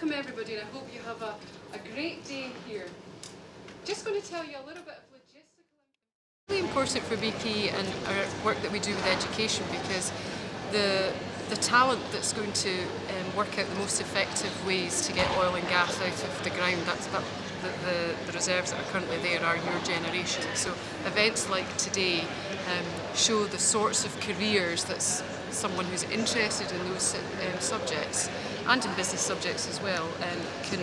welcome everybody, and I hope you have a great day here. Just going to tell you a little bit of logistical. It's really important for BP and our work that we do with education, because the talent that's going to work out the most effective ways to get oil and gas out of the ground, the reserves that are currently there are your generation. So events like today show the sorts of careers that someone who's interested in those subjects, and in business subjects as well, can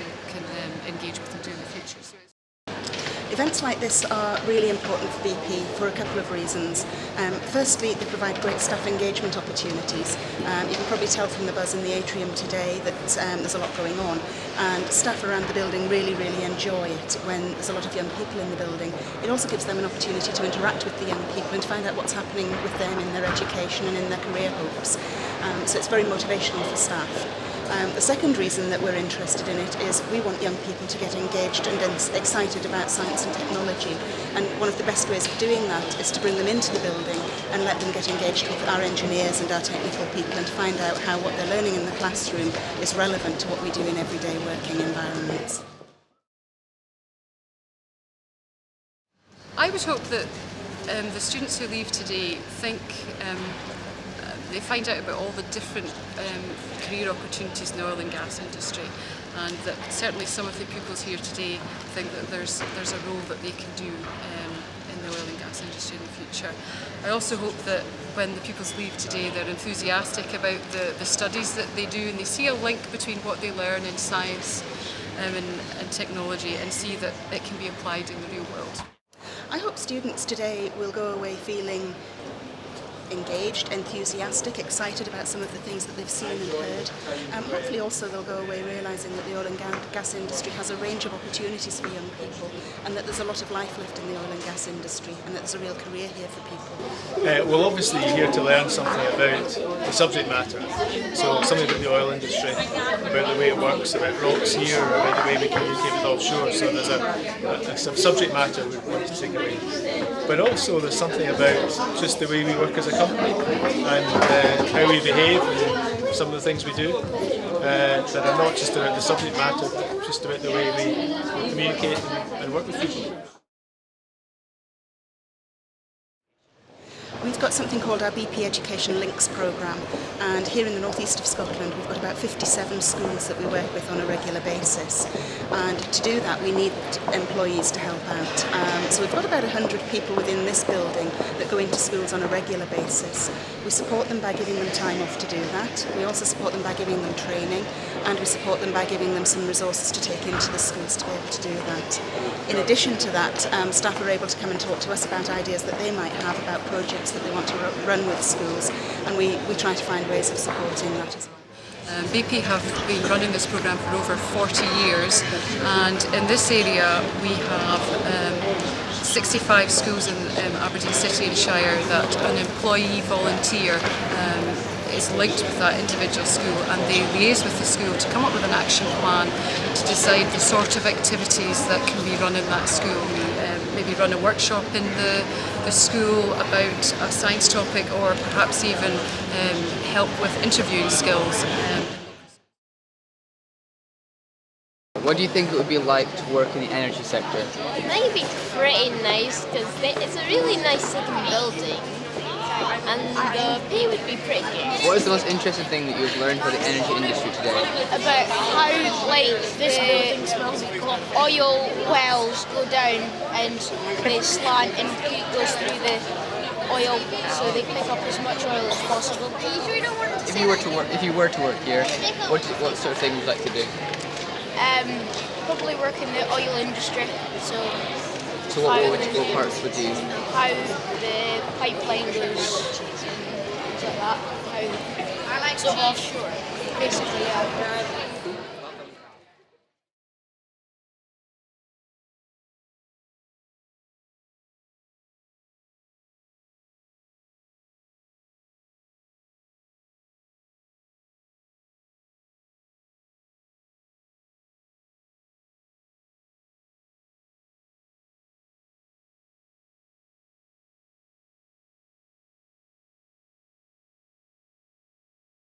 engage with and do in the future. So events like this are really important for BP for a couple of reasons. Firstly, they provide great staff engagement opportunities. You can probably tell from the buzz in the atrium today that there's a lot going on, and staff around the building really enjoy it when there's a lot of young people in the building. It also gives them an opportunity to interact with the young people and to find out what's happening with them in their education and in their career hopes. So it's very motivational for staff. The second reason that we're interested in it is we want young people to get engaged and excited about science and technology, and one of the best ways of doing that is to bring them into the building and let them get engaged with our engineers and our technical people, and to find out how what they're learning in the classroom is relevant to what we do in everyday working environments. I would hope that the students who leave today think they find out about all the different career opportunities in the oil and gas industry, and that certainly some of the pupils here today think that there's a role that they can do in the oil and gas industry in the future. I also hope that when the pupils leave today, they're enthusiastic about the studies that they do, and they see a link between what they learn in science and technology, and see that it can be applied in the real world. I hope students today will go away feeling engaged, enthusiastic, excited about some of the things that they've seen and heard. Hopefully also they'll go away realising that the oil and gas industry has a range of opportunities for young people, and that there's a lot of life left in the oil and gas industry, and that there's a real career here for people. Well, obviously you're here to learn something about the subject matter, so something about the oil industry, about the way it works, about rocks here, about the way we communicate with offshore. So there's a subject matter we want to take away. But also there's something about just the way we work as a company, and how we behave, and some of the things we do that are not just about the subject matter, but just about the way we communicate and work with people. We've got something called our BP Education Links programme, and here in the northeast of Scotland we've got about 57 schools that we work with on a regular basis, and to do that we need employees to help out. So we've got about 100 people within this building that go into schools on a regular basis. We support them by giving them time off to do that. We also support them by giving them training, and we support them by giving them some resources to take into the schools to be able to do that. In addition to that, staff are able to come and talk to us about ideas that they might have about projects that they want to run with schools, and we try to find ways of supporting that as well. BP have been running this programme for over 40 years, and in this area we have 65 schools in Aberdeen City and Shire that an employee volunteer is linked with that individual school, and they liaise with the school to come up with an action plan to decide the sort of activities that can be run in that school. Maybe run a workshop in the school about a science topic, or perhaps even help with interviewing skills. What do you think it would be like to work in the energy sector? I think it'd be pretty nice, because it's a really nice looking building, and the pay would be pretty good. What is the most interesting thing that you've learned about the energy industry today? About how, like, this building smells of oil wells go down and they slant and heat goes through the oil, so they pick up as much oil as possible. If you were to work here, what sort of thing would you like to do? Probably work in the oil industry. So what parts would you? How the pipeline goes, things like that. How, so offshore, basically, yeah.